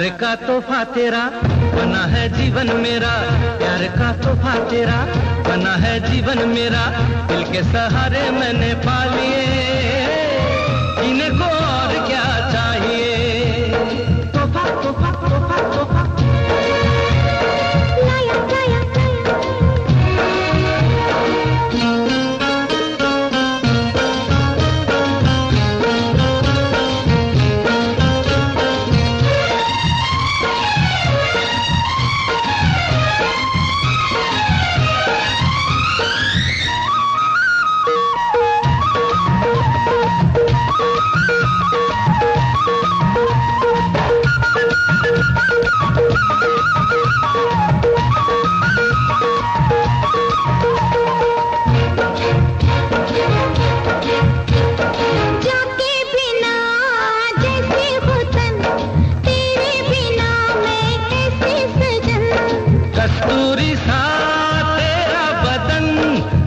प्यार का तोहफा तेरा बना है जीवन मेरा, प्यार का तोहफा तेरा बना है जीवन मेरा, दिल के सहारे मैंने पा लिए, इनको और क्या चाहिए। तोहफा तोहफा तोहफा तोहफा लाया लाया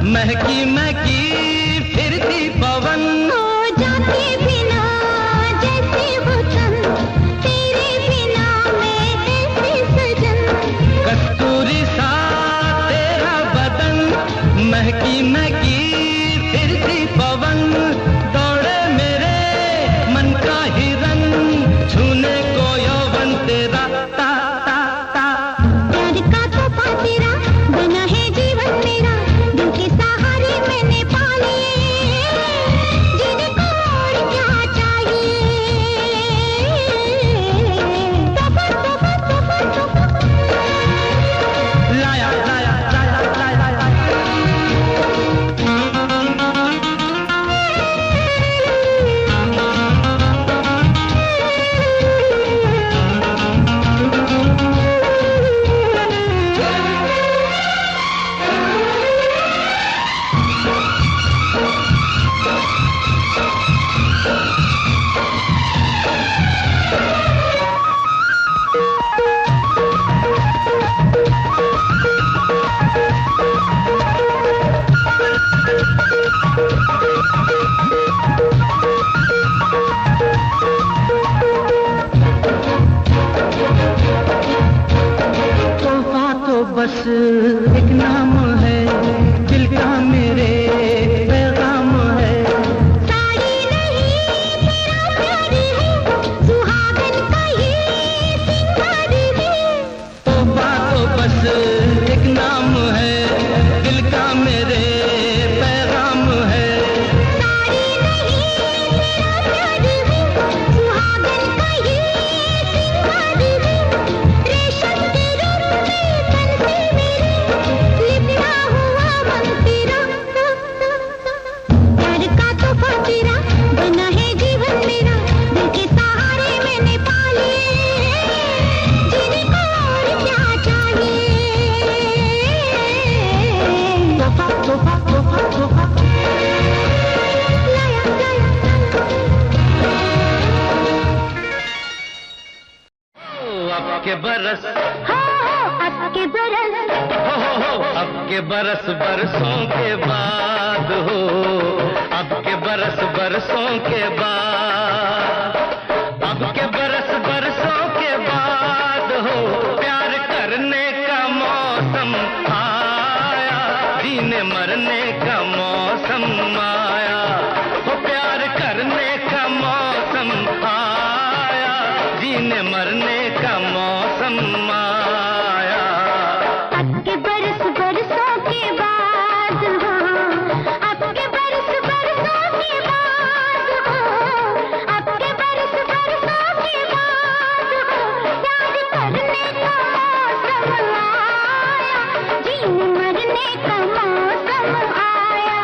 महकी महकी फिरती पवन हो जाते बिना जैसे वतन, तेरे बिना मैं कैसे सजन। कस्तूरी सा तेरा बदन, महकी महकी फिरती पवन, दौड़े मेरे मन का हिरन, छूने को यौवन तेरा ता ता ता। प्यार का तोहफा तेरा बना है जीवन मेरा, दिल के सहारे मैंने पा लिए, जीने को और क्या चाहिए। तोहफा तोहफा तोहफा तोहफा लाया लाया लाया लाया लाया। तोहफा तो बस एक नाम है, दिल का मेरे पैगाम है। साड़ी नहीं तेरा प्यार है, सुहागन का ये सिंगार है। तोहफा तो बस एक नाम है, दिल का मेरे पैगाम है। साड़ी नहीं तेरा प्यार है, सुहागन का ये सिंगार है। रेशम के रूप में तन से मेरे लिपटा हुआ मन तेरा। प्यार का तोहफा तेरा बना है जीवन मेरा, दिल के सहारे मैंने पा लिए, जीने को और क्या चाहिए। तोहफा तोहफा तोहफा तोहफा लाया लाया अब के बरस हो अब के बरस, हो अब के बरस बरसों के बाद हो, अब के बरस बरसों के बाद, अब के बरस बरसों के बाद हो, प्यार करने का मौसम आया, जीने मरने का मौसम आया, हो प्यार करने का मौसम आया, जीने मरने का मौसम आया। अब के बरस बरसों के बाद हो, अब के बरस बरसों के बाद हो, अब के बरस बरसों के बाद हो, प्यार करने का मौसम आया, जीने मरने का मौसम आया,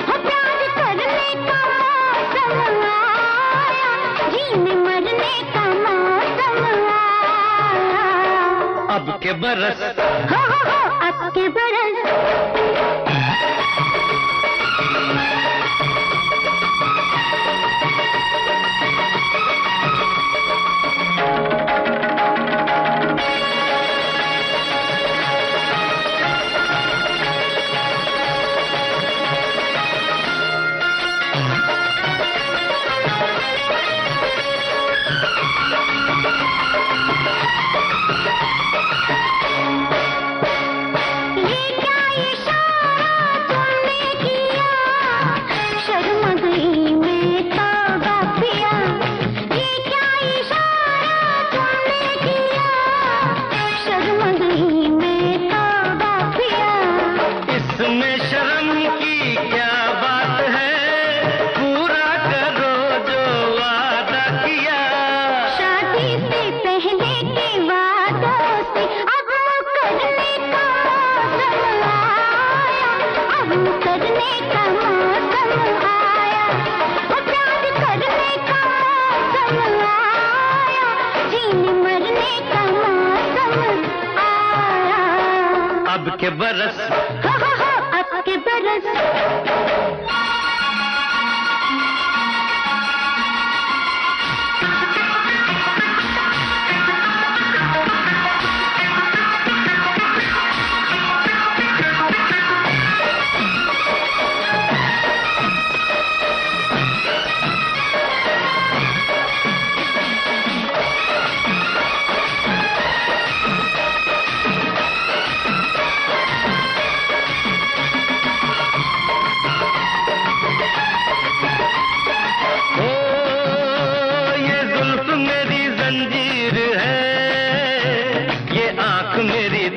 हो प्यार करने का मौसम आया, जीने मरने का मौसम आया। अब के बरस हो अब के बरस। मरने का मौसम आया, वो प्यार करने का मौसम आया, जीने मरने का मौसम आया। अब के बरस अब के बरस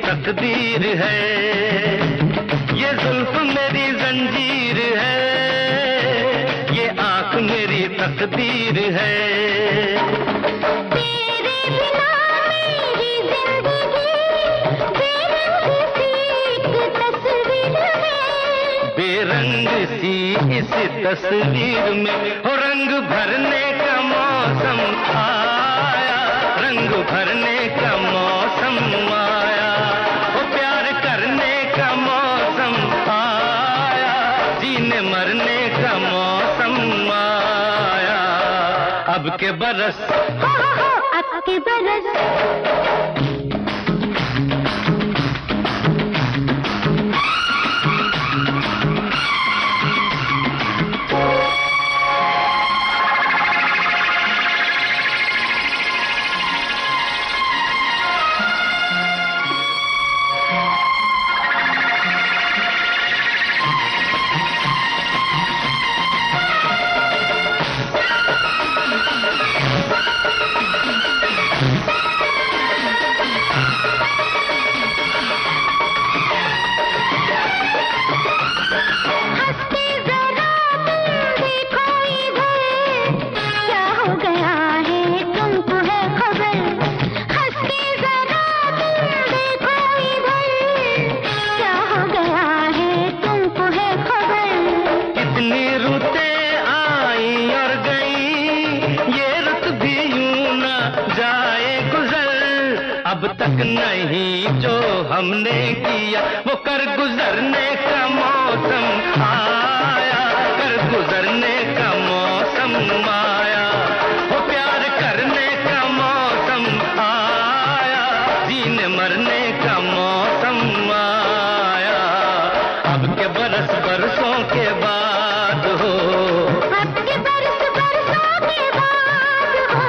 तकदीर है, ये जुल्फ मेरी जंजीर है, ये आंख मेरी तकदीर है। तेरे बिना मेरी जिंदगी बेरंग सी एक तस्वीर है, बेरंग सी इस तस्वीर में हो रंग भरने का मौसम आया, रंग भरने का मौसम आया, मरने का मौसम आया। अब के बरस अब के बरस अब तक नहीं जो हमने किया वो कर गुजरने का मौसम आया, कर गुजरने का मौसम आया, वो प्यार करने का मौसम आया, जीने मरने का मौसम आया। अब के बरस बरसों के बाद हो, अब के बरस बरसों के बाद हो,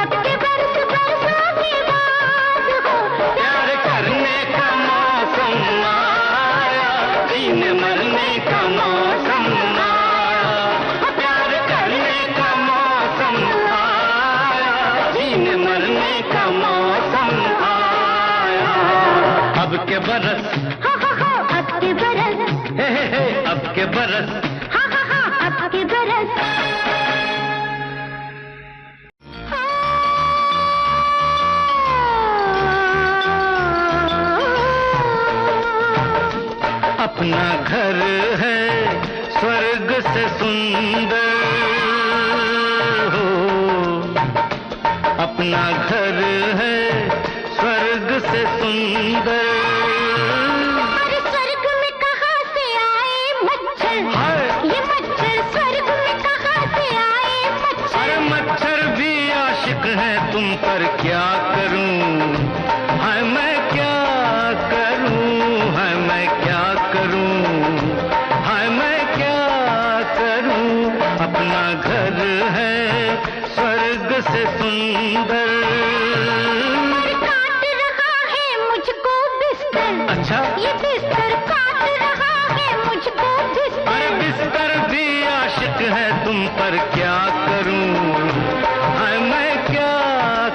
अब के बरस बरसों के बाद हो, प्यार करने का मौसम आया, जीने मरने का मौसम आया, प्यार करने का मौसम आया, जीने मरने का मौसम आया। अब के बरस अब के बरस हे अब के बरस अब के बरस अपना घर है स्वर्ग से सुंदर हो, अपना घर है स्वर्ग से सुंदर। अरे स्वर्ग में कहाँ से आए मच्छर, ये मच्छर स्वर्ग में कहाँ से आए मच्छर। अरे मच्छर भी आशिक है तुम पर क्या करूं, हाय मैं क्या करूं, हाय मैं क्या करूं, हाय मैं क्या करूं। अपना घर है स्वर्ग से सुंदर। काट रहा है मुझको बिस्तर, अच्छा ये बिस्तर काट रहा है मुझको बिस्तर। अरे बिस्तर भी आशिक है तुम पर क्या करूं, हाय मैं क्या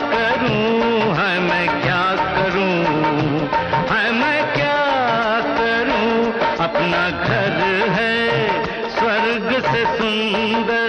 करूं, हाय मैं क्या करूं, हाय मैं क्या करूं। अपना घर है स्वर्ग से सुंदर।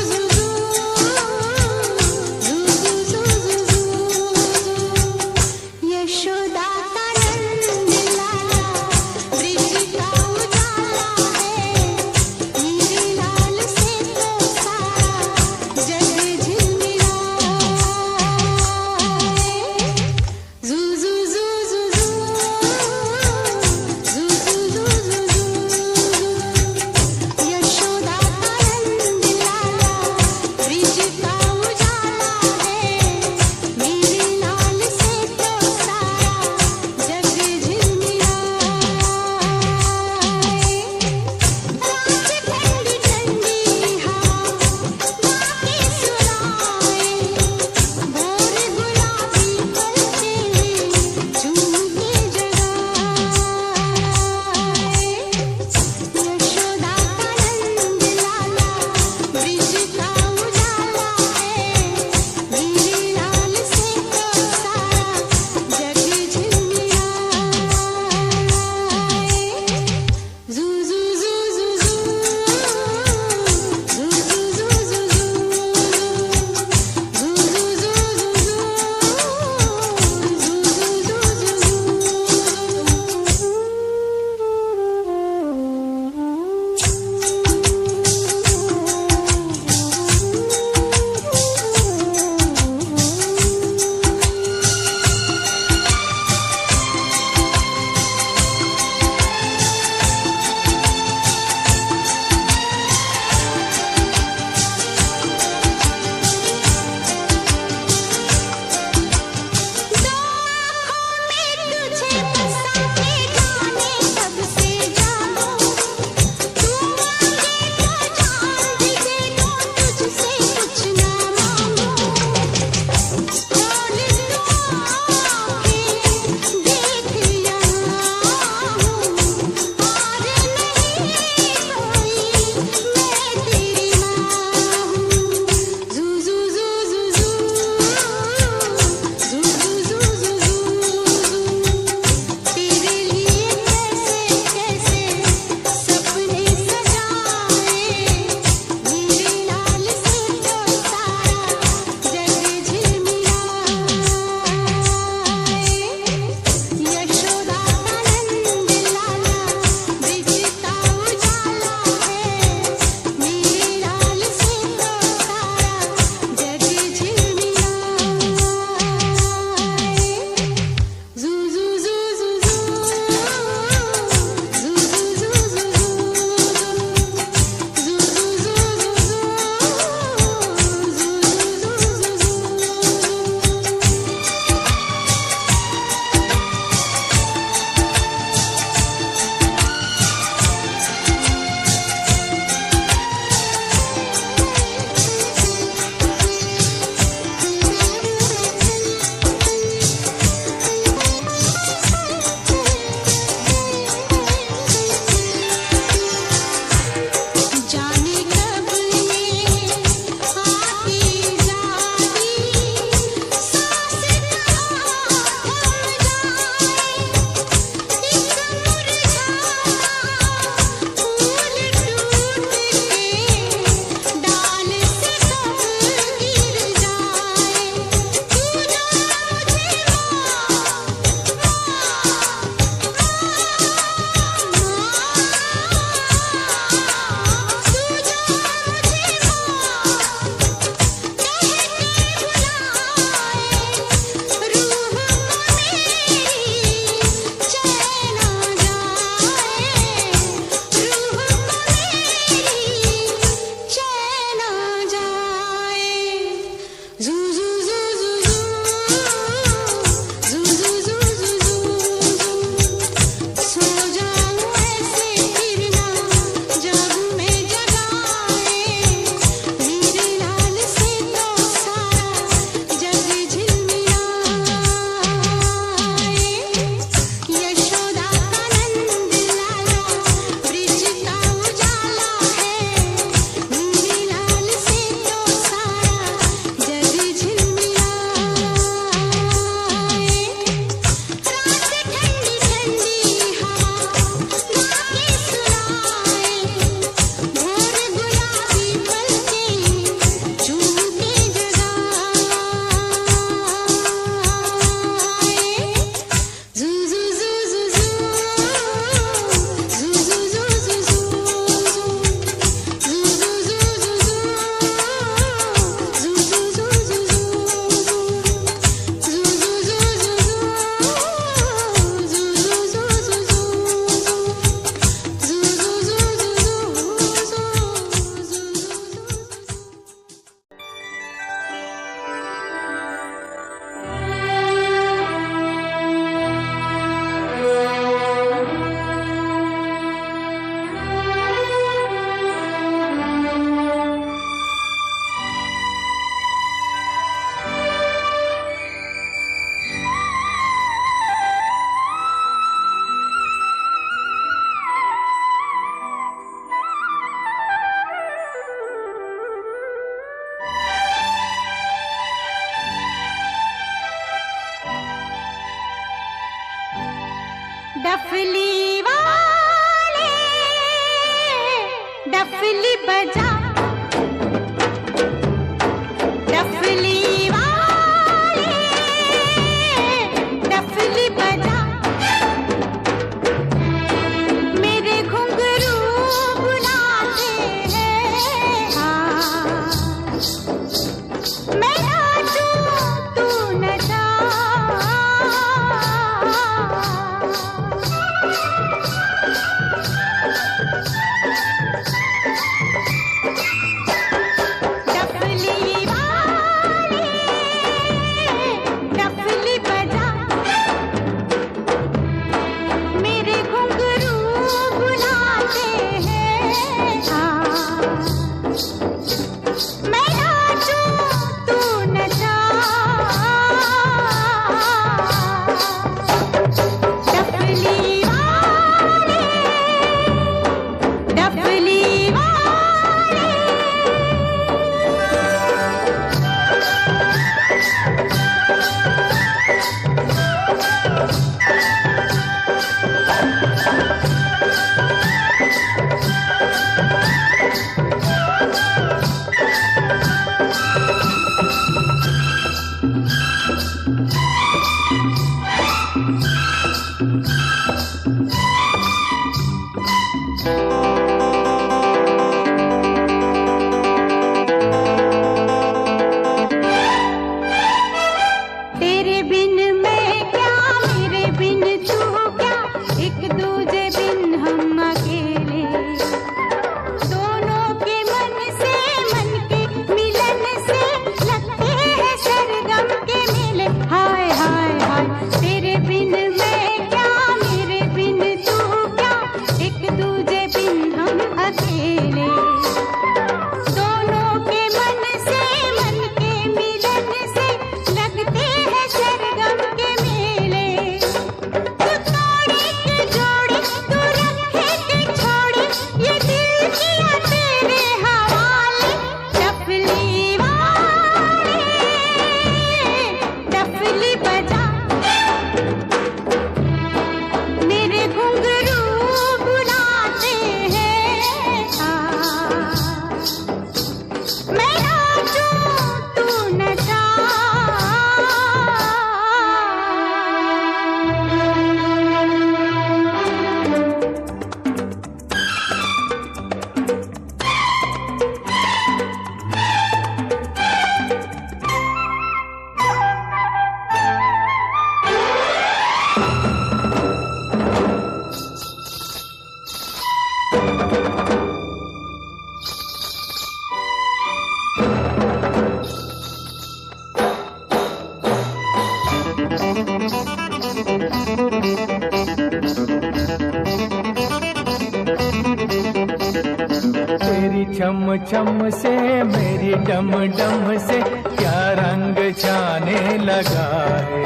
चम चम से मेरी डम डम से क्या रंग छाने लगा है।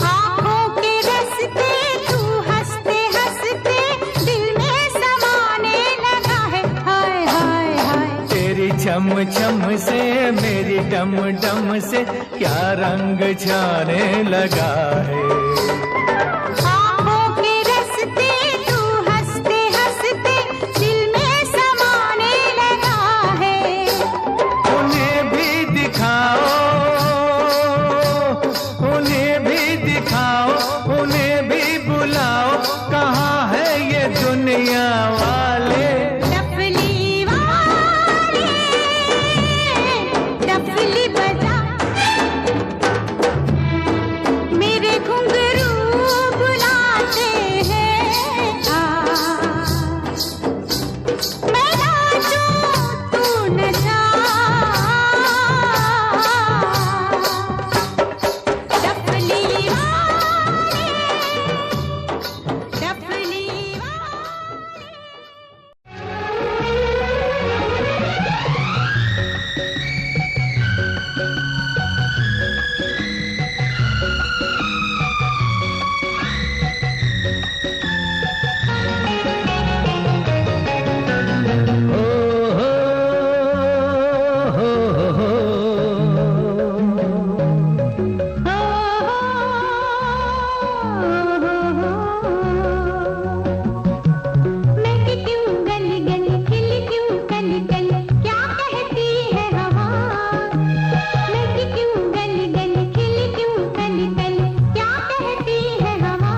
आँखों के रस्ते तू हंसते हंसते दिल में समाने लगा है। हाय हाय हाय तेरी चम चम से मेरी डम डम से क्या रंग छाने लगा है। आँखों के रस्ते तू हंसते हंसते दिल में समाने लगा है। उन्हें भी दिखाओ, उन्हें भी दिखाओ, उन्हें भी बुलाओ, कहाँ है ये दुनिया वाले। डफली वाले डफली बजा, मेरे घुंघरू बुलाते हैं। मैं नाचूं तू नचा, डफली वाले डफली मैं क्यों गली गली खिली क्यों कली कली क्या कहती है हवा। मैं क्यों गली गली खिली क्यों कली कली क्या कहती है हवा।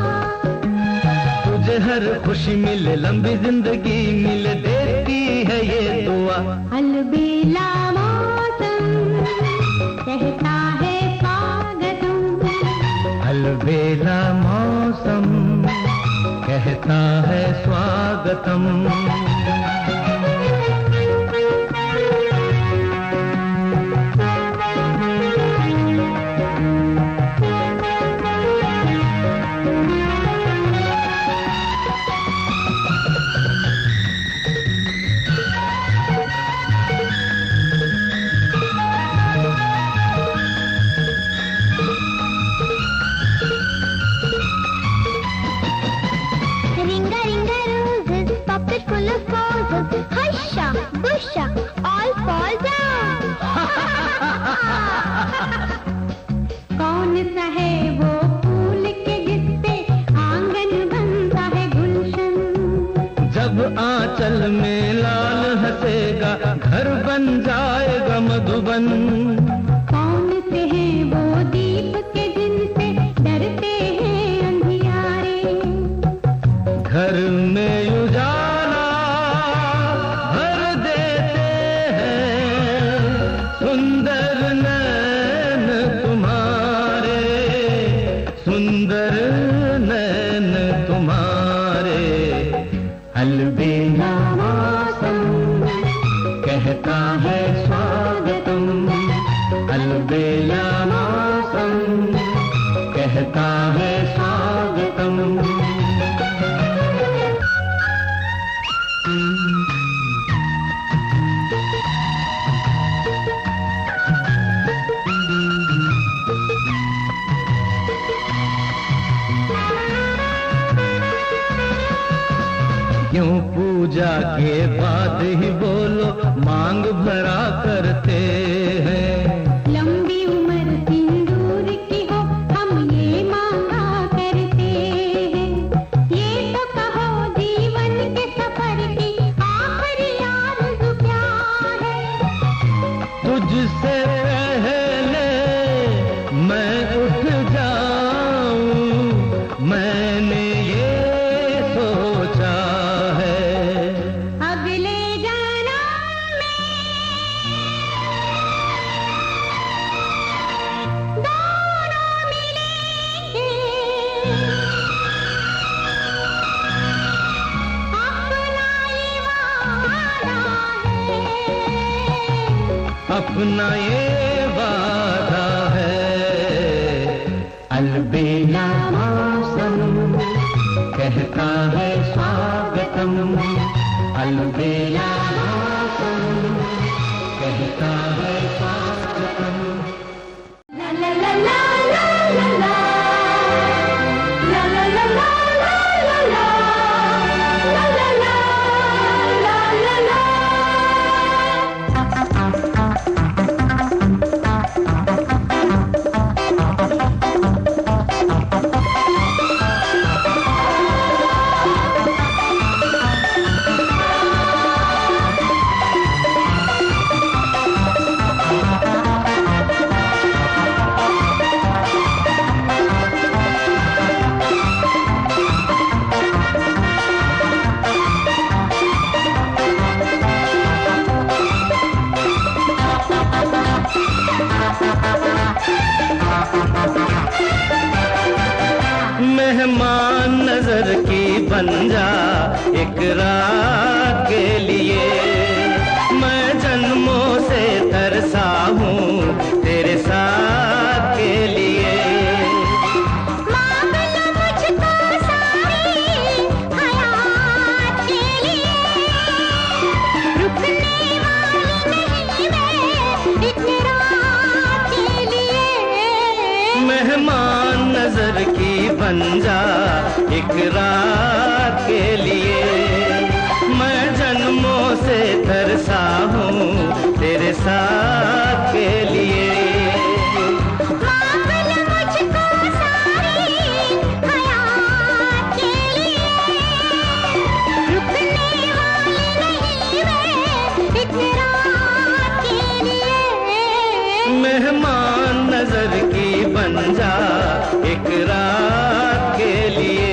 तुझे हर खुशी मिले, लंबी जिंदगी मिले, देती है ये दुआ। अलबेला मौसम कहता है स्वागतम। अलबेला मौसम कहता है स्वागतम। Ringa ringa roses, puppet full of poses. Husha, busha, all fall down. कौन सा है वो फूल के जिससे आंगन बनता है गुलशन। जब आंचल में लाल हंसेगा, घर बन जाएगा मधुबन। कौन से हैं वो दीप के जिनसे डरते हैं अंधियारे। घर में उजाला भर देते हैं, सुंदर नैन तुम्हारे, सुंदर नैन तुम्हारे। अलबेला मौसम कहता है स्वागतम। अलबेला मौसम कहता है स्वागतम। क्यों पूजा के बाद ही बोलो, मांग भरा करते हैं। लंबी उम्र सिंदूर की हो, हम ये मांगा करते हैं। ये तो कहो जीवन के सफर की आखिरी आरज़ू क्या है। तुझसे पहले मैं उठ जाऊं, मैंने ये सोचा है। अगले जन्म में दोनों मिलेंगे। अपना ये वादा है, अपना ये वादा है। अलबेला मौसम कहता है स्वागतम। अलबेला मौसम बन जा एक रात के लिए। मैं जन्मों से तरसा हूँ तेरे साथ के लिए। मांग लो मुझको सारी हयात के लिए, रुकने वाली नहीं मैं एक रात के लिए। मेहमान नजर की बन जा एक रात के लिए। मैं जन्मों से तरसा हूँ तेरे साथ के लिए। मांग लो मुझको सारी हयात के लिए, रुकने वाली नहीं मैं एक रात के लिए। मेहमान नजर की बन जा एक रात के लिए।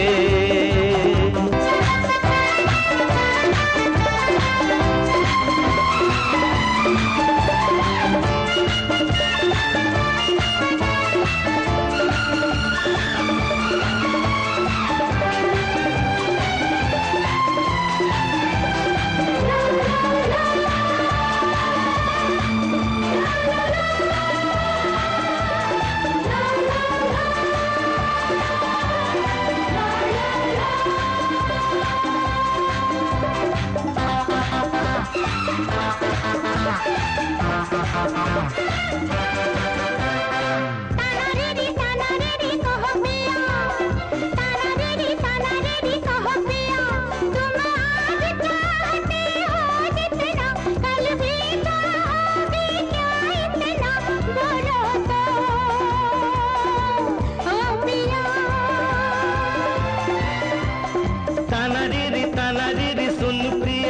तानारीरी सुन प्रिय,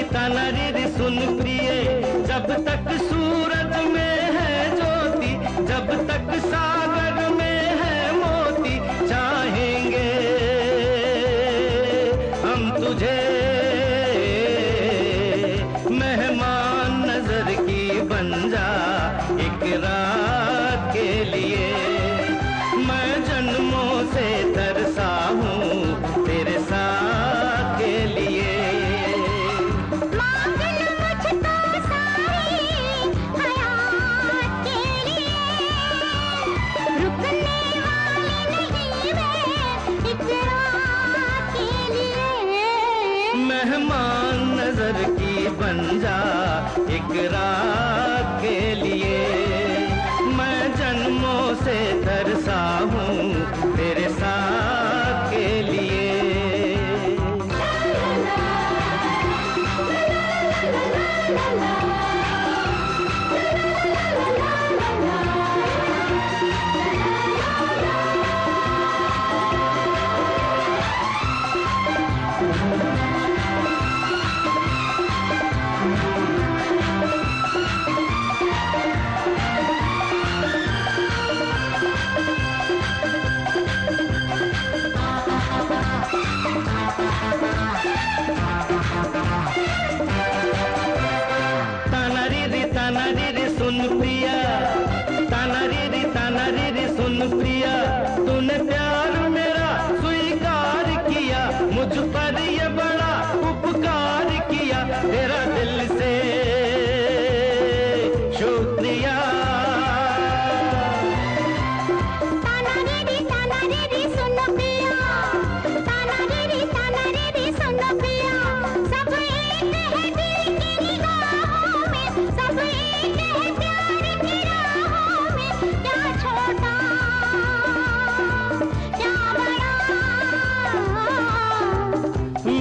तानारीरी सुन प्रिय। जब तक सूरज में है ज्योति, जब तक सागर में है मोती, चाहेंगे हम तुझे। मेहमान नजर की बन जा एक रात के लिए। मैं जन्मों से तरसा हूँ तेरे साथ के लिए। मांग लो मुझको सारी हयात के लिए, रुकने वाली नहीं मैं एक रात के लिए। मेहमान नजर की बन जा एक रात के लिए। मैं जन्मों से तरसा हूँ तेरे साथ के लिए। तानारीरी सुन प्रिया, तानारीरी सुन प्रिया। तूने प्यार मेरा स्वीकार किया, मुझ पर ये बड़ा उपकार किया। तेरा दिल से शुक्रिया। तानारीरी सुन प्रिया, तानारीरी सुन प्रिया। सब एक है दिल की निगाहों में, सब एक है प्यार की राहों में। क्या छोटा क्या बड़ा।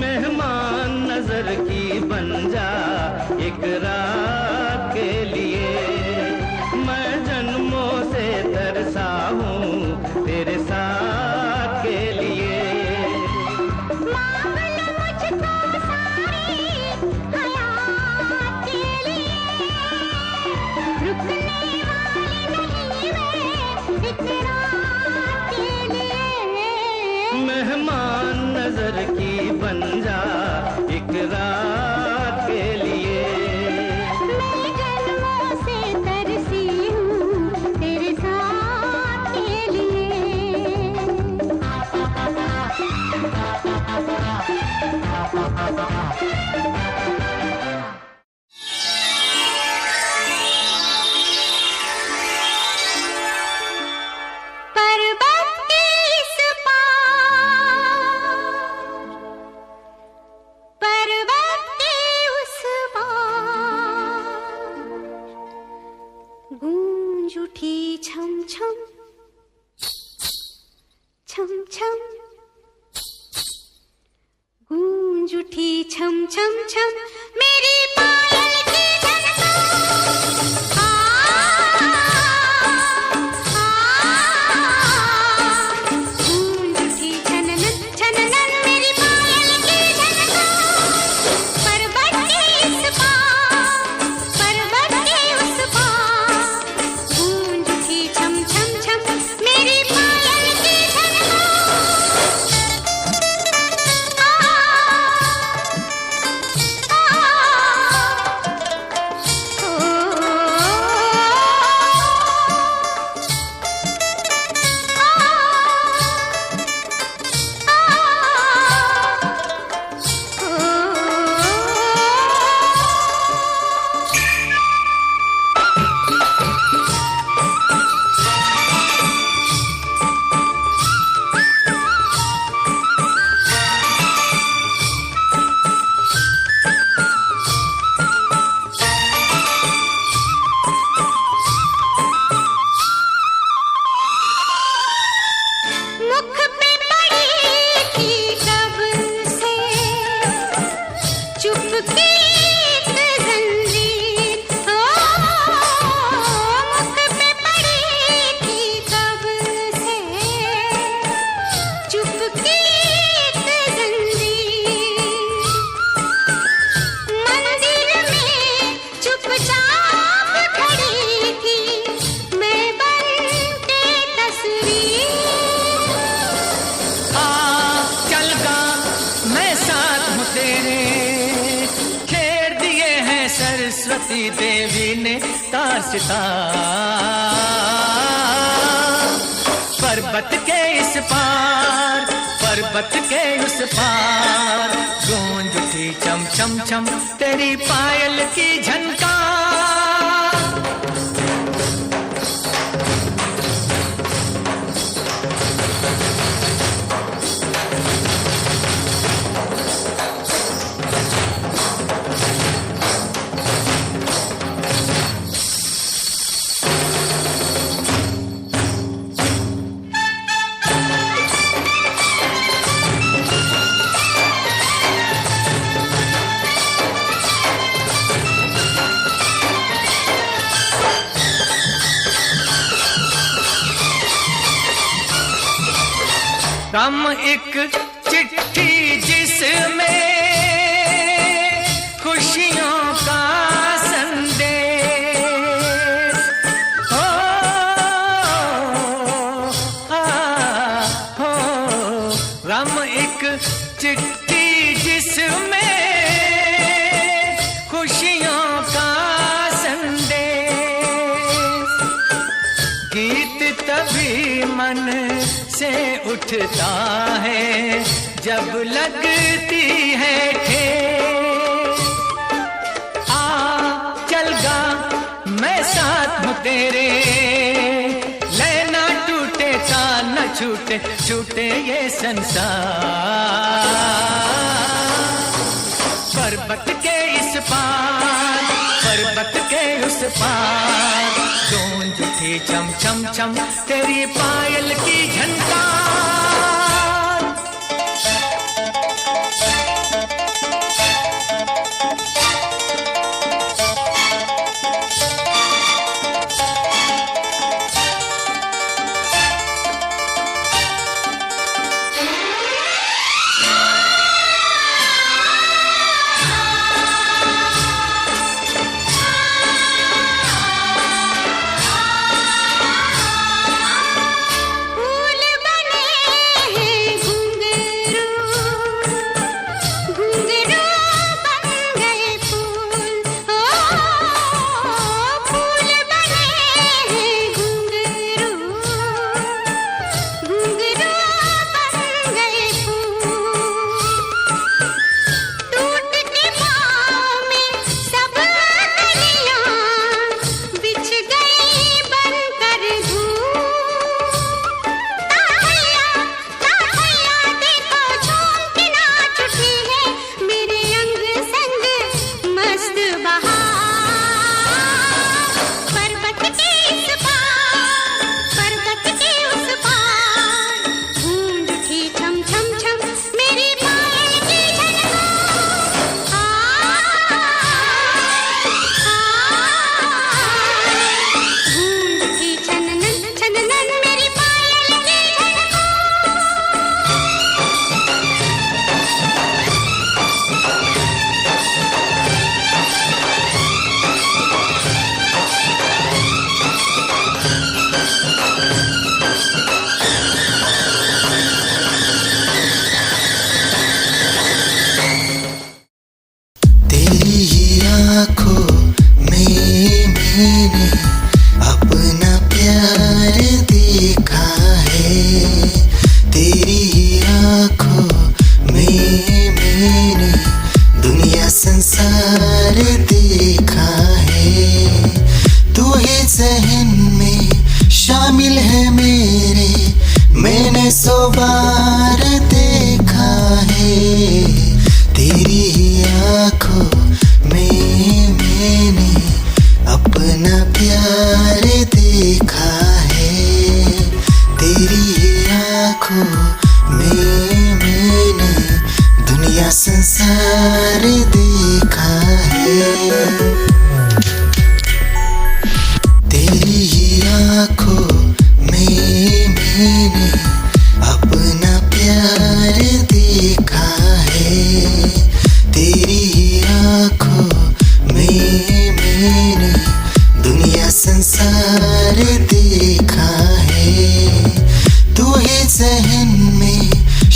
मेहमान नजर की बन जा एक रात के लिए। मैं जन्मों से तरसा हूँ तेरे साथ के लिए। मांग लो मुझको सारी हयात के लिए, रुकने वाली नहीं मैं एक रात के लिए। मेहमान नजर की बन जा एक रात के लिए। छम छम मेरी पायल की झनकार। गूंज उठी छननन छननन मेरी पायल की झनकार। पर्वत के इस पार पर्वत के उस पार गूंज उठी छम छम छम मेरी पायल की मुख पे पड़ी थी कब से चुपकी एक जंजीर। ओ मुख पे पड़ी थी कब से चुपकी एक जंजीर। मंदिर में चुपचाप खड़ी थी मैं बन के तस्वीर। चल गा मैं साथ हूँ तेरे, खेर दिए हैं सरस्वती देवी ने तार सितार। पर्वत के इस पार पर्वत के उस पार गूंज उठी छम छम छम तेरी पायल की झनकार। कम एक चिट्ठी जिसमें खुशियों का संदेश हो, हो गम एक चिट्ठी जिसमें खुशियों का संदेश। गीत तभी मन से उठता है जब लगती है ठेस। आ चल गा मैं साथ हूँ तेरे, लेना टूटे का न छूटे छूटे ये संसार। पर्वत के इस पार पर्वत के उस पार गूंज उठी छम छम छम तेरी पायल की झनकार। फूल बार देखा है, तू ही ज़हन में शामिल है मेरे, मैंने 100 बार देखा है। तेरी ही आँखों में मैंने अपना प्यार देखा है, तेरी ही आँखों में मैंने दुनिया संसार देखा है। तेरी ही आँखों में मैंने अपना प्यार देखा है, तेरी ही आँखों में मैंने दुनिया संसार देखा है। तू ही ज़हन में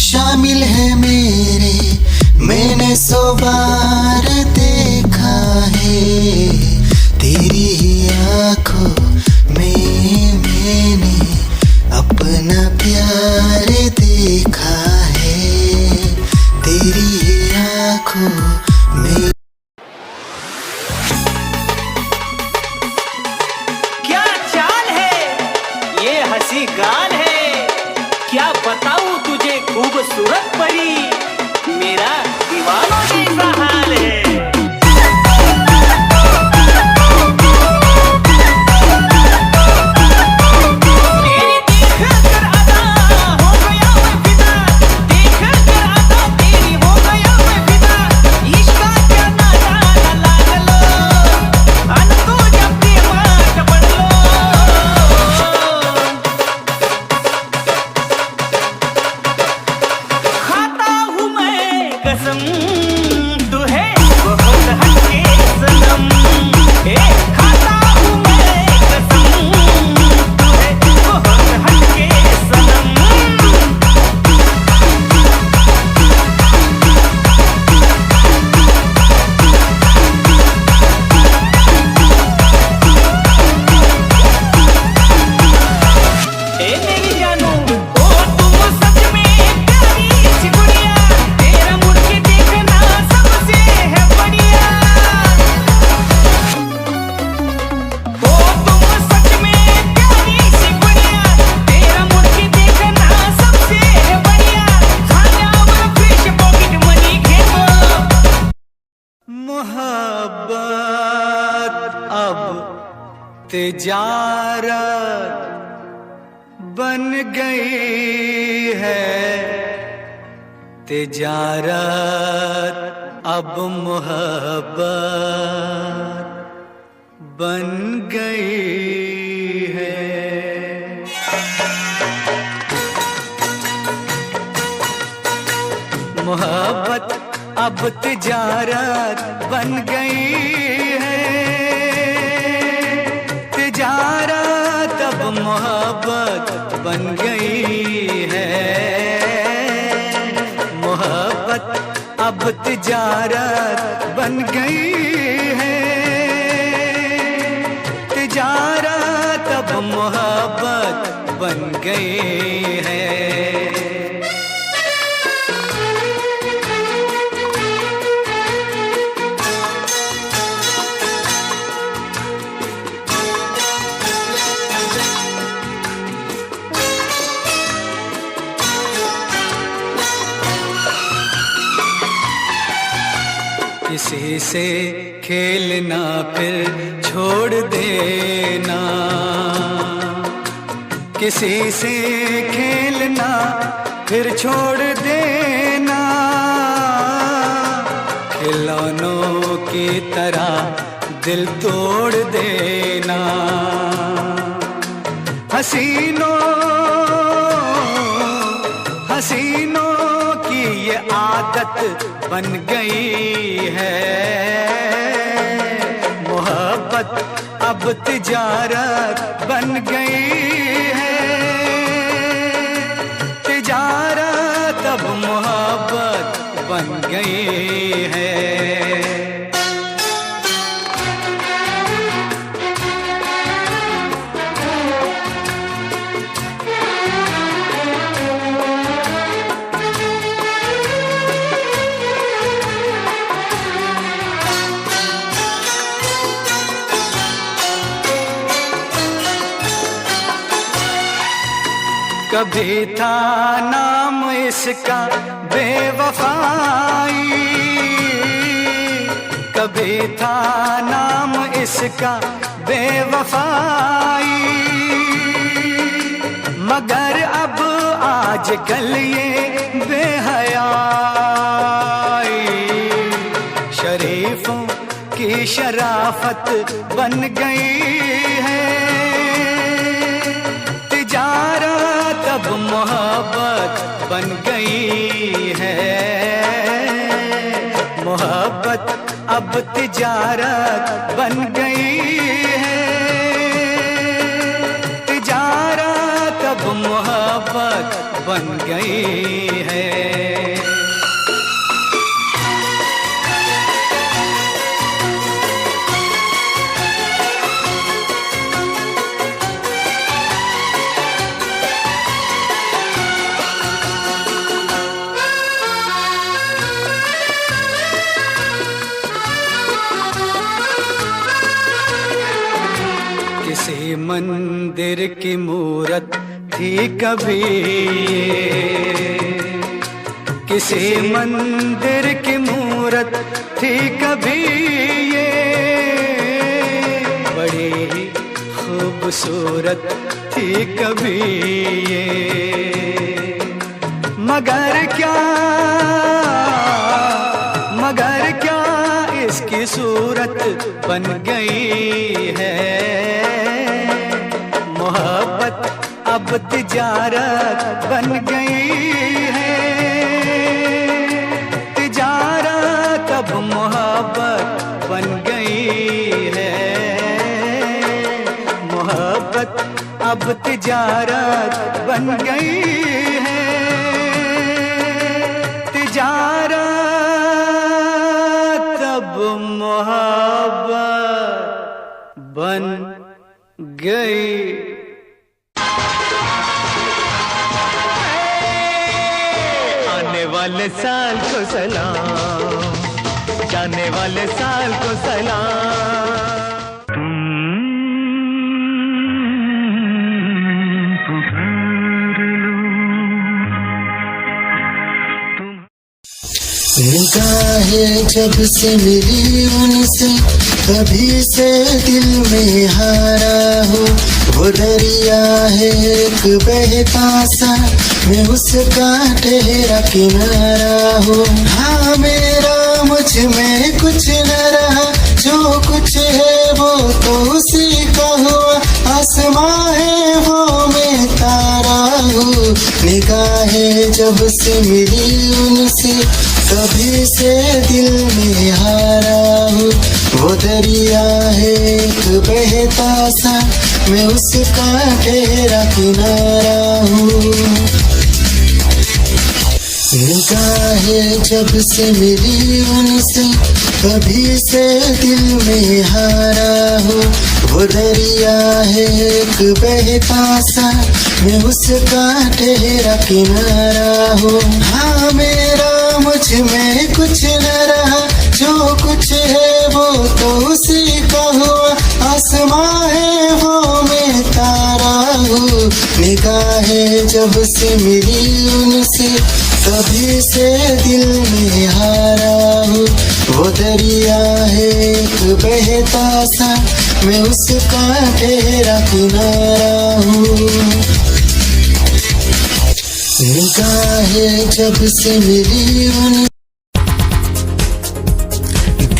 शामिल है मेरे, मैंने 100 बार देखा है। तेरी ही आँखों में मैंने अपना प्यार देखा है, तेरी ही आँखों में। क्या चाल है, ये हंसी गाल है, क्या बताऊं तुझे खूबसूरत परी, मेरा दीवानों जैसा हाल है। तिजारत बन गई है, तिजारत अब मोहब्बत बन गई है। मोहब्बत अब तिजारत बन गई है, तिजारत अब मोहब्बत बन गई है। मोहब्बत अब तिजारत बन गई है, तिजारत अब मोहब्बत बन गई है। किसी से खेलना फिर छोड़ देना, किसी से खेलना फिर छोड़ देना, खिलौनों की तरह दिल तोड़ देना। हसीनों की ये आदत बन गई है। मोहब्बत अब तिजारत बन गई है, तिजारत अब मोहब्बत बन गई है। कभी था नाम इसका बेवफाई, कभी था नाम इसका बेवफाई, मगर अब आजकल ये बेहयाई शरीफों की शराफत बन गई है। तिजारत अब मोहब्बत बन गई है, मोहब्बत अब तिजारत बन गई है, तिजारत अब मोहब्बत बन गई है। किसी मंदिर की मूरत थी कभी, किसी मंदिर की मूरत थी कभी ये, बड़ी ही खूबसूरत थी कभी ये, मगर क्या इसकी सूरत बन गई है। मोहब्बत अब तिजारत बन गई है, तिजारत अब मोहब्बत बन गई है, मोहब्बत अब तिजारत बन गई है, तिजारत अब मोहब्बत बन गई। आने वाले साल को सलाम, जाने वाले साल को सलाम। निगाहें जब से मिली उनसे कभी से दिल में हारा हो, वो दरिया है एक बहता सा, मैं उसका ठहरा किनारा हो। हाँ मेरा मुझ में कुछ न रहा, जो कुछ है वो तो उसी का हुआ, आसमां है वो मैं तारा हूँ। निगाहें जब से मिली उनसे कभी से दिल में हारा हूँ, वो दरिया है एक बहता सा, मैं उसका ठहरा किनारा हूँ। निगाहें जब से मिली उनसे कभी से दिल में हारा हूँ, वो दरिया है एक बहता सा, मैं उसका ठहरा किनारा हूँ। हाँ मेरा मुझ में कुछ न रहा, जो कुछ है वो तो उसी का हुआ, आसमां है वो मैं तारा हूँ। निगाहें जब से मिली उनसे कभी से दिल में हारा हूँ, वो दरिया है एक बहता सा, मैं उसका ठहरा किनारा हूँ। निगाहें जब से मिली उन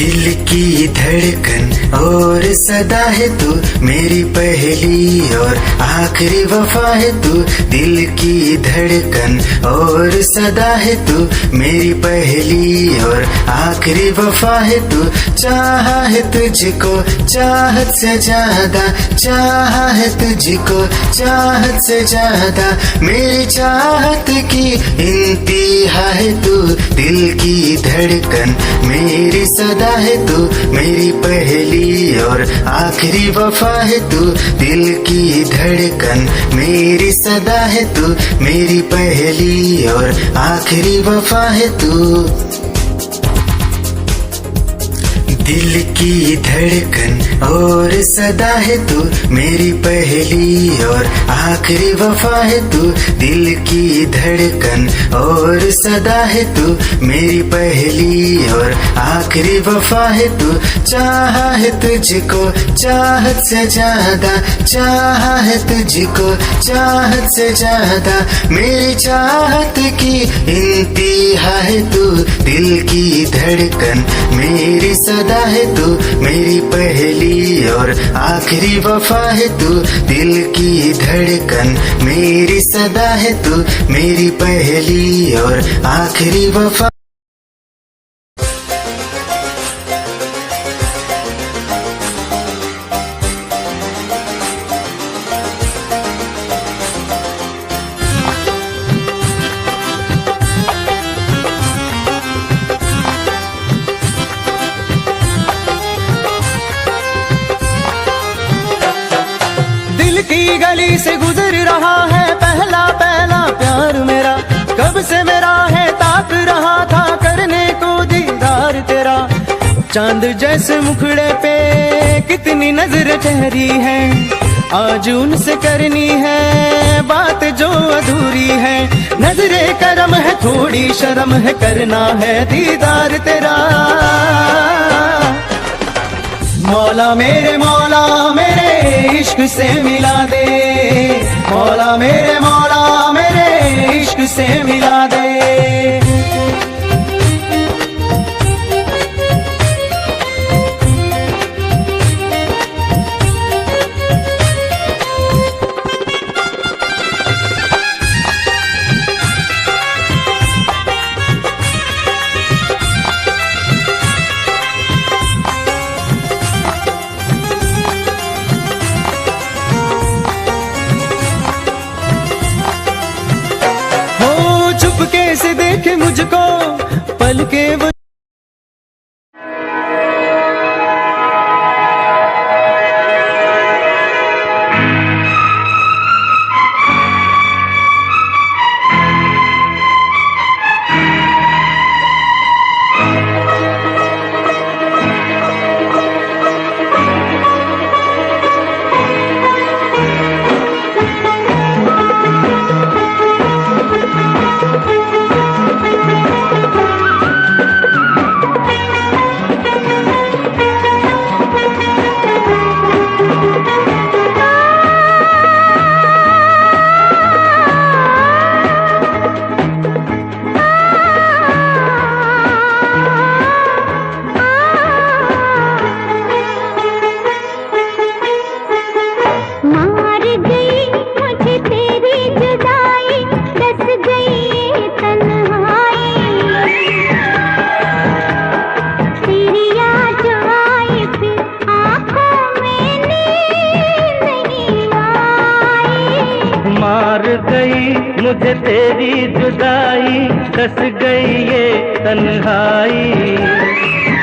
दिल की धड़कन और सदा है तू, मेरी पहली और आखिरी वफा है तू। दिल की धड़कन और सदा है तू, मेरी पहली और आखिरी वफा है तू। चाहा है तुझको चाहत से ज्यादा, चाहा है तुझको चाहत से ज्यादा, मेरी चाहत की इंतहा है तू। दिल की धड़कन मेरी सदा है तू, मेरी पहली और आखिरी वफा है तू। दिल की धड़कन मेरी सदा है तू, मेरी पहली और आखिरी वफा है तू। दिल की धड़कन और सदा है तू, मेरी पहली और आखिरी वफा है तू। दिल की धड़कन और सदा है तू, मेरी पहली और आखिरी वफा है तू। चाहा है तुझको चाहत से ज्यादा, चाहा है तुझको चाहत से ज्यादा, मेरी चाहत की इंतहा है तू। दिल की धड़कन मेरी सदा है तू, मेरी पहली और आखिरी वफा है तू। दिल की धड़कन मेरी सदा है तू, मेरी पहली और आखिरी वफा। की गली से गुजर रहा है पहला पहला प्यार मेरा, कब से मेरा है ताक रहा था करने को दीदार तेरा। चांद जैसे मुखड़े पे कितनी नजर ठहरी है, आज उनसे करनी है बात जो अधूरी है। नजरे करम है थोड़ी शर्म है, करना है दीदार तेरा। मौला मेरे इश्क से मिला दे, मौला मेरे इश्क से मिला दे। कैसे देखे मुझको पल के वो मुझे तेरी जुदाई, दस गई ये तन्हाई।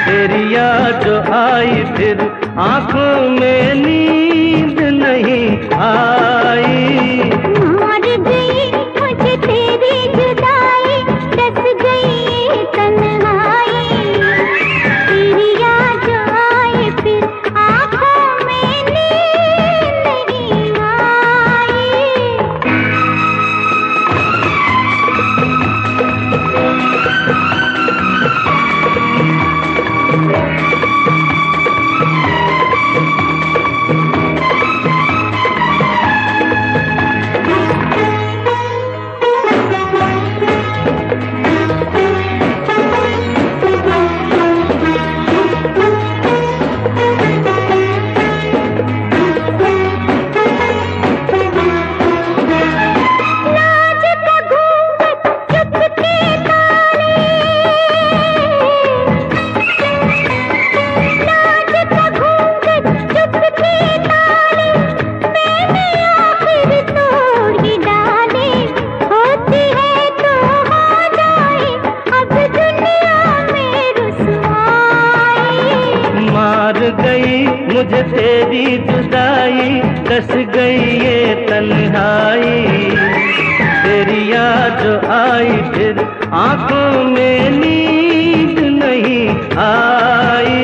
तेरी याद जो आई फिर आंखों में नींद नहीं आई। मर गई मुझे तेरी जुदाई, दस गई ये तन्हाई। तेरी याद जो आई फिर आंखों में नींद नहीं आई। मुझे तेरी जुदाई, दस गई ये तन्हाई। तेरी याद जो आई फिर आंखों में नींद नहीं आई।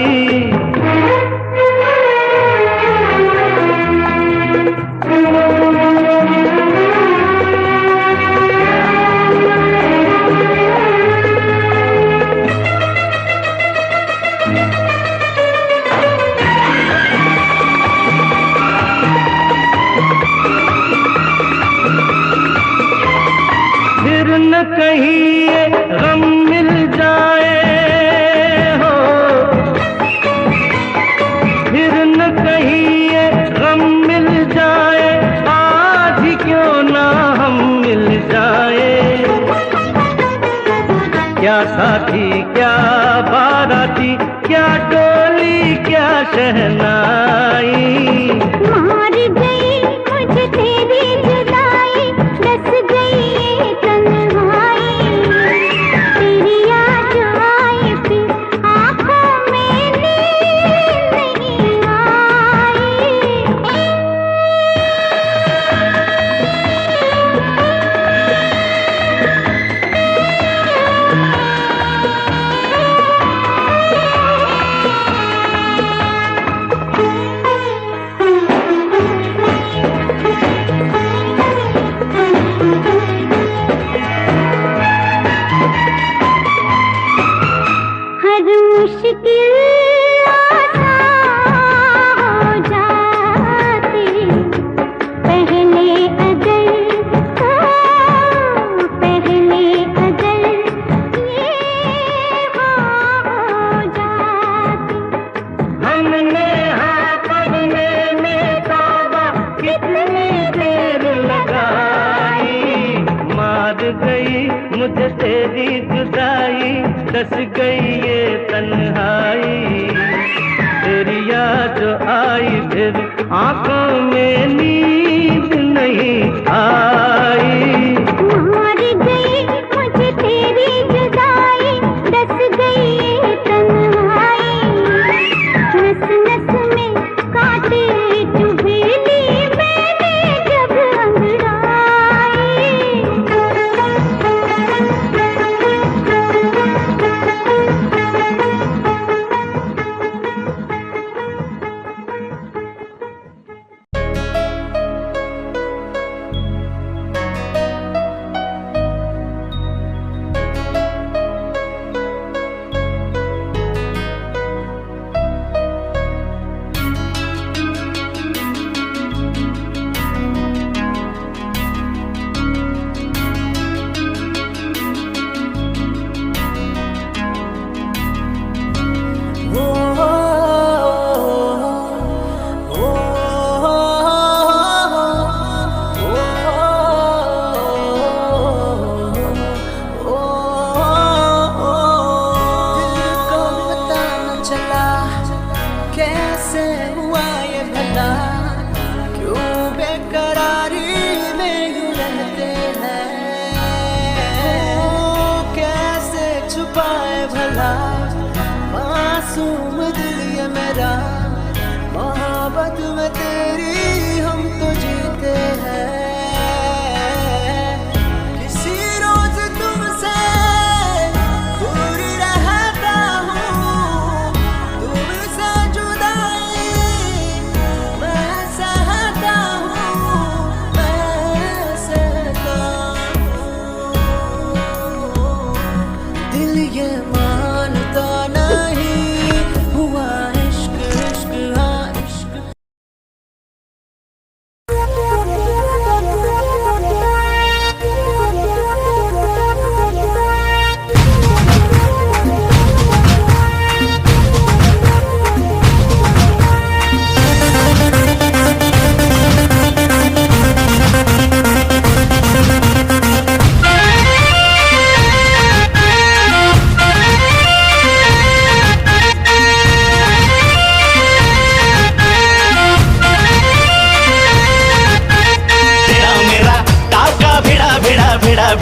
न कहीं ये गम मिल जाए, आज ही क्यों ना हम मिल जाए। क्या साथी क्या बाराती, क्या डोली क्या शहनाई। मार गई मुझे तेरी जुदाई, डस गई ये तन्हाई। तेरी याद आई फिर आँखों में नींद नहीं आई। हर मुश्किल आसान हो जाती, पहले अगर ये हो जाती। हमने हाँ करने में तौबा कितनी देर लगाई। मार गई मुझे तेरी जुदाई, डस गई ये तन्हाई। तेरी याद आई फिर आंखों में नींद नहीं आई। मार गई मुझे तेरी जुदाई, डस गई ये तन्हाई। नस नस में कांटे चुभे ली मैंने जब मासूम दिल ये मेरा, मोहब्बत में तेरी हम तो जीते हैं। किसी रोज तुमसे दूर रहता हूँ, तुमसे जुदाई मैं सहता हूँ, मैं सहता हूँ। दिल ये मानता नहीं हुआ इश्क, इश्क हाँ इश्क।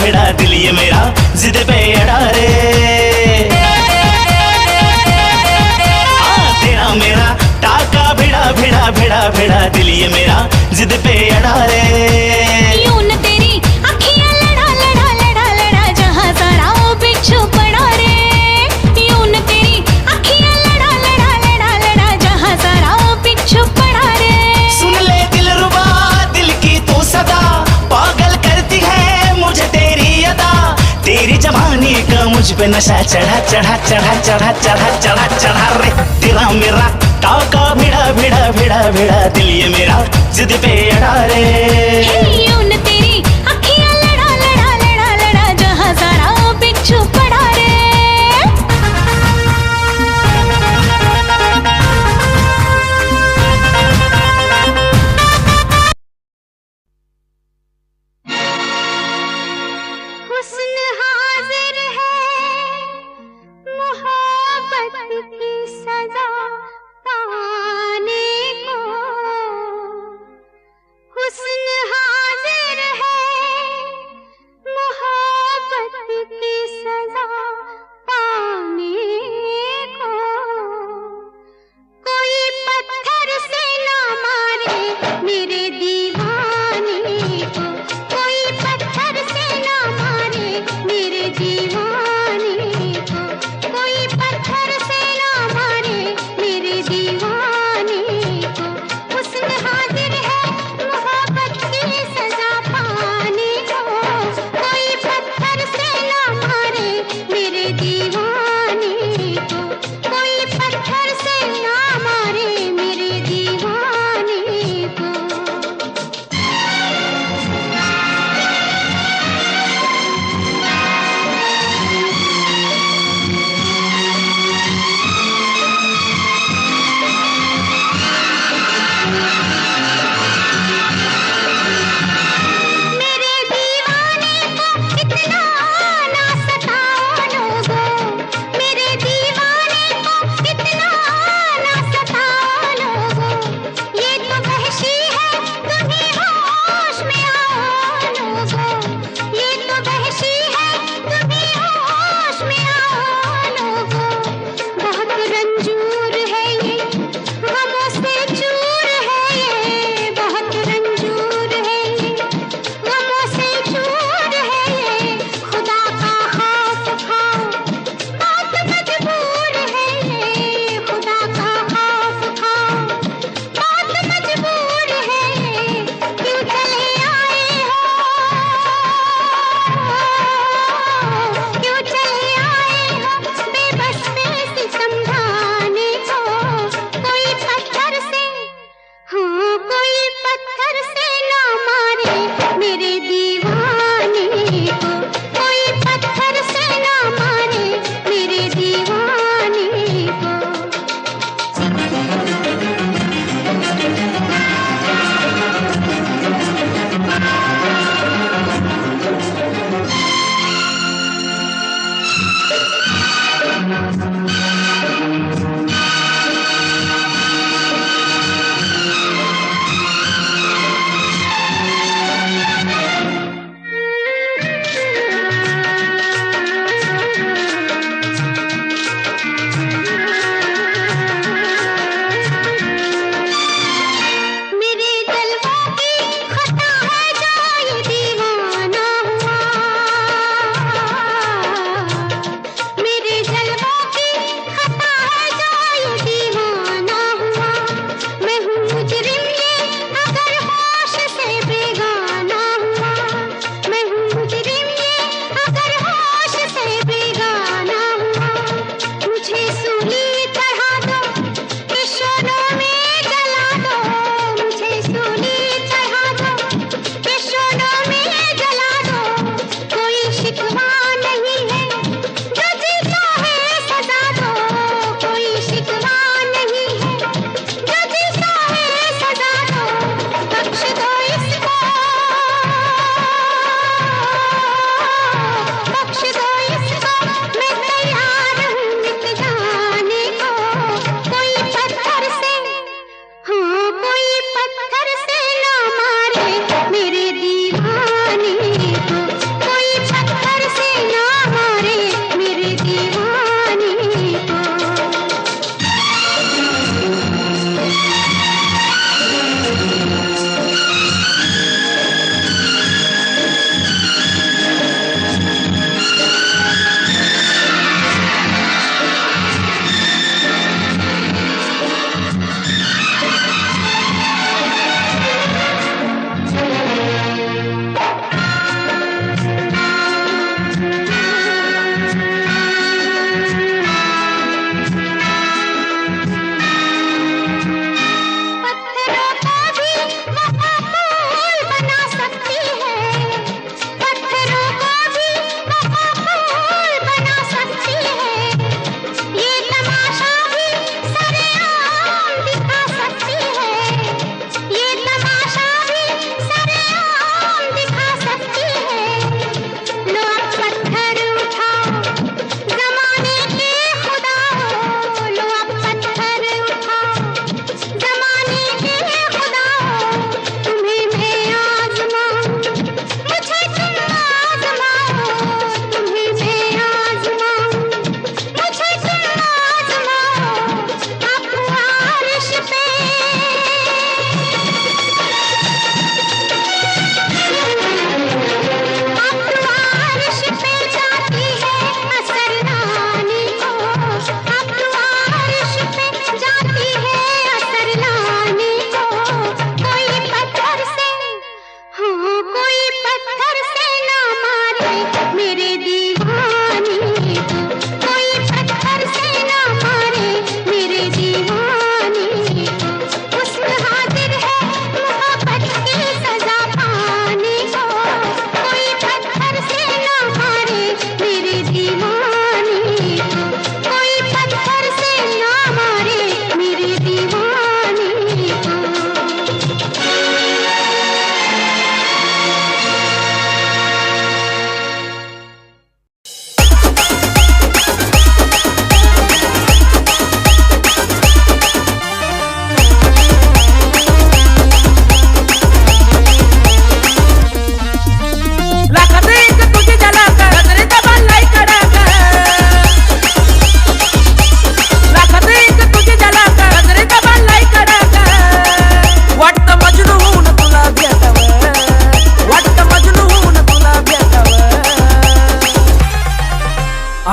भिड़ा दिल ये मेरा जिद पे अड़ा रे। तेरा मेरा टाका भिड़ा दिल ये मेरा जिद पे अड़ा रे। यूं न तेरी अखियां लड़ा जहां सारा वो बिच्छू पड़ा रे। यूं न तेरी अखियां लड़ा जहां सारा वो बिच्छू पड़ा रे। सुन ले दिलरुबा दिल की तू सदा, पागल करती है मुझे तेरी अदा। तेरी जवानी का मुझ पे नशा चढ़ा रे। तेरा मेरा टाका भिड़ा दिल ये मेरा जिद पे अड़ा रे। यूं न तेरी अखियां लड़ा जहां सारा वो बिच्छू पड़ा रे।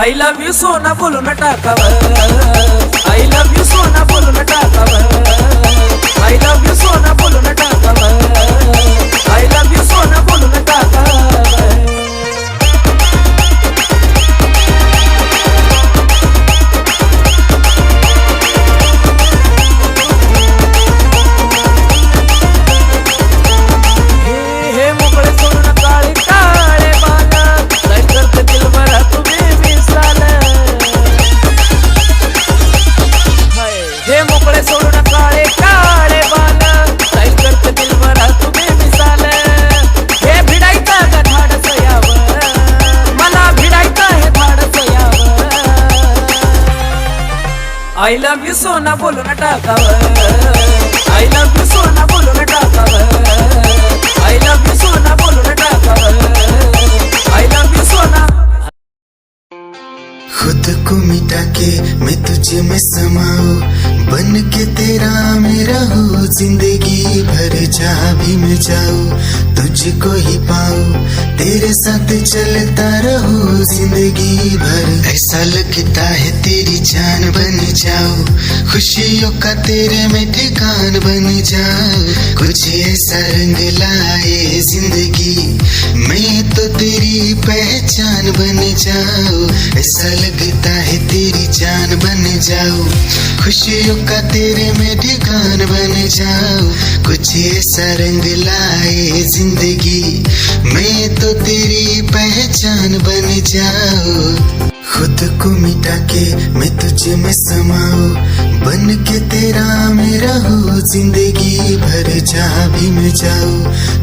I love you सोना बोलू न टाकावर I love you सोना बोलू न टाकावर I love you सोना बोलू न टाकावर I love you सोना बोलू न टाकावर हे मोकळे सोडून काळे काळे बाला काय करते दिल भरा तुम्ही मिसाल हे मोकळे सोडून काळे काळे बाला काय करते दिल भरा तुम्ही मिसाल हे भिडायचा का धाडस यावर मला भिडायचा हे धाडस यावर I love you सोना बोलू न टाकावर I love you सोना बोलू न टाकावर I love you सोना बोलू न टाकावर I love you सोना खुद को मिटा के मैं तुझे में समाऊं बन के तेरा मैं रहूं जिंदगी भर जहाँ भी मैं जाऊं तुझको ही पाऊं तेरे साथ चलता रहूं जिंदगी भर ऐसा लगता है तेरी जान बन जाऊं खुशियों का तेरे में ठिकान बन जाऊं कुछ ऐसा रंग लाए जिंदगी मैं तो तेरी पहचान बन जाऊं ऐसा लगता है तेरी जान बन जाऊं खुशियों का तेरे में ठिकान बन जाऊं कुछ ऐसा रंग लाए जिंदगी मैं तो तेरी पहचान बन जाऊं खुद को मिटा के मैं तुझे में समाऊं बन के तेरा मैं रहूं जिंदगी भर जहाँ भी मैं जाऊं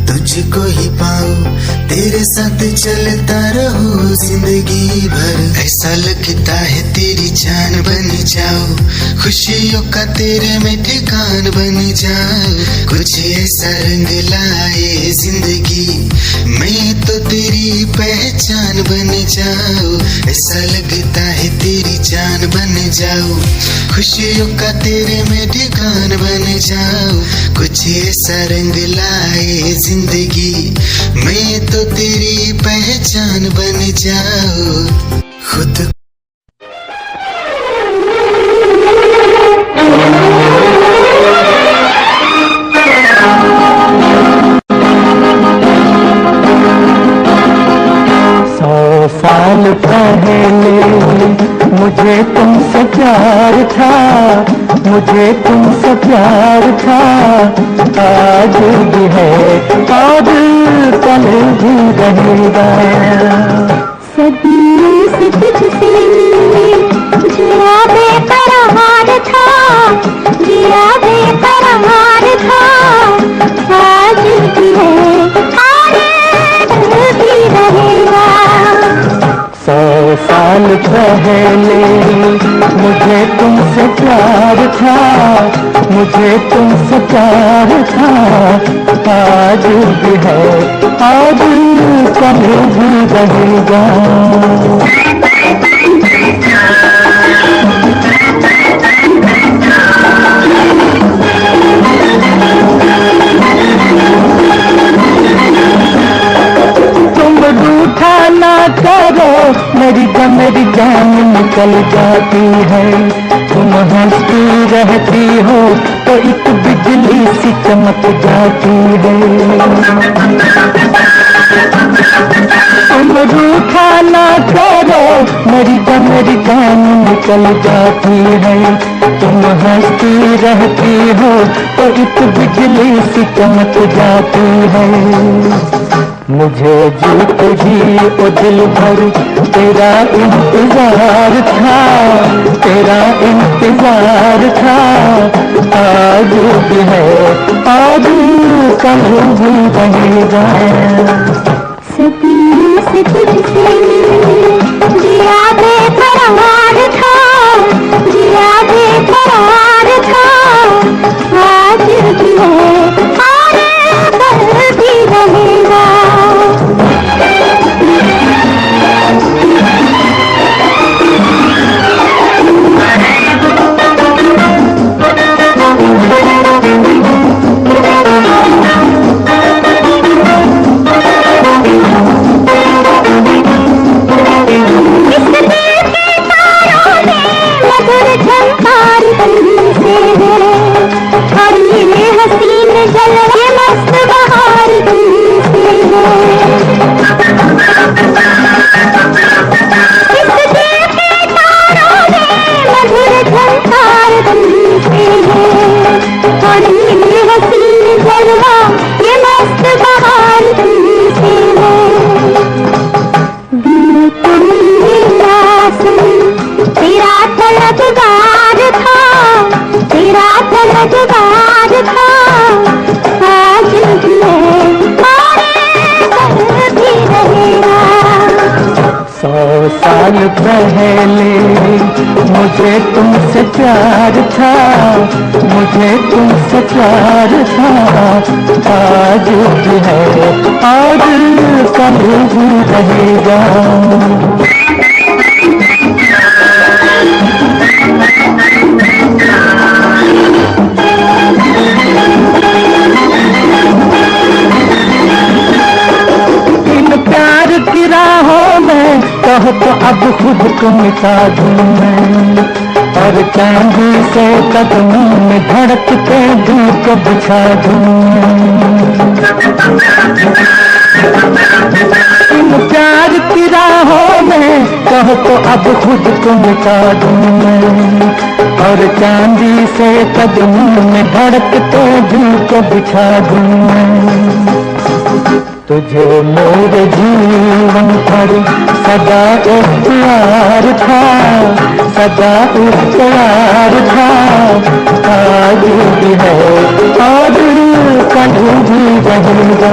तुझको ही पाऊं तेरे साथ चलता रहूं जिंदगी भर ऐसा लगता है तेरी जान बन जाऊं खुशियों का तेरे में ठिकान बन जाऊं कुछ ऐसा रंग लाए जिंदगी मैं तो तेरी पहचान बन जाऊं ऐसा लगता है तेरी जान बन जाऊं खुशियों का तेरे में ठिकान बन जाऊं कुछ ऐसा रंग लाए जिंदगी मैं तो तेरी पहचान बन जाऊं खुद साल पहले मुझे तुमसे प्यार था मुझे तुमसे प्यार था आज भी है और कल भी रहेगा सदियों से तुझसे जिया बेकरार था जिया बेकरार था आज भी है और कल भी रहेगा 100 साल पहले मुझे तुमसे प्यार था मुझे तुमसे प्यार था आज भी है आज कल भी रहेगा करो मेरी जान निकल जाती है तुम हंसती रहती हो तो एक बिजली सी चमक जाती है तुम रूठा ना करो मेरी जान निकल जाती है तुम हंसती रहती हो तो एक बिजली सी चमक जाती है मुझे जीत जी ओ दिल भर तेरा इंतजार था तेरा इंतजार था आज भी है आज कल भी रहेगा सदियों से तुझसे जिया बेकरार था जिया बेकरार था आज भी है और कल भी रहेगा इस दिल के था, आज भी है और कल भी रहेगा। 100 साल पहले मुझे तुमसे प्यार था, मुझे तुमसे प्यार था, आज भी है और कल भी रहेगा। की राहों में कहो तो अब खुद को मिटा दूं मैं, और चांदी से कदमों में धड़कते दिल को बिछा दूं। इन प्यार की राहों में कहो तो अब खुद को मिटा दूं मैं, और चांदी से कदमों में धड़कते दिल को बिछा दूं मैं। तुझे मेरे जीवन पर सदा इख्तियार था, सदा इख्तियार था, आज भी है और कल भी रहेगा।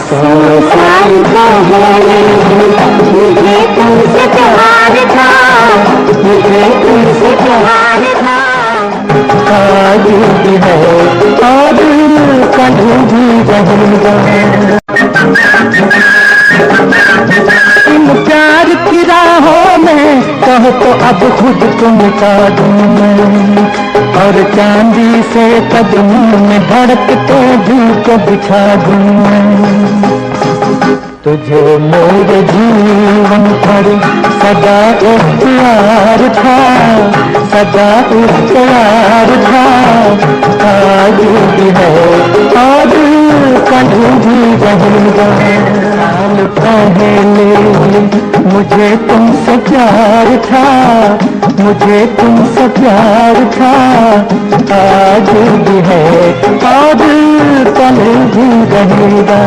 100 साल पहले मुझे तुमसे प्यार था, मुझे तुमसे प्यार था, आज भी है और कल भी रहेगा। इन प्यार की राहों में कहो तो अब खुद को मिटा दूं मैं, और चांदी से कदमों में धड़कते दिल को बिछा दूं मैं। तुझे मेरे जीवन पर सदा इख्तियार था, सदा इख्तियार था, आज भी है और कल भी रहेगा। साल पहले मुझे तुमसे प्यार था, मुझे तुमसे प्यार था, आज भी है और कल भी रहेगा।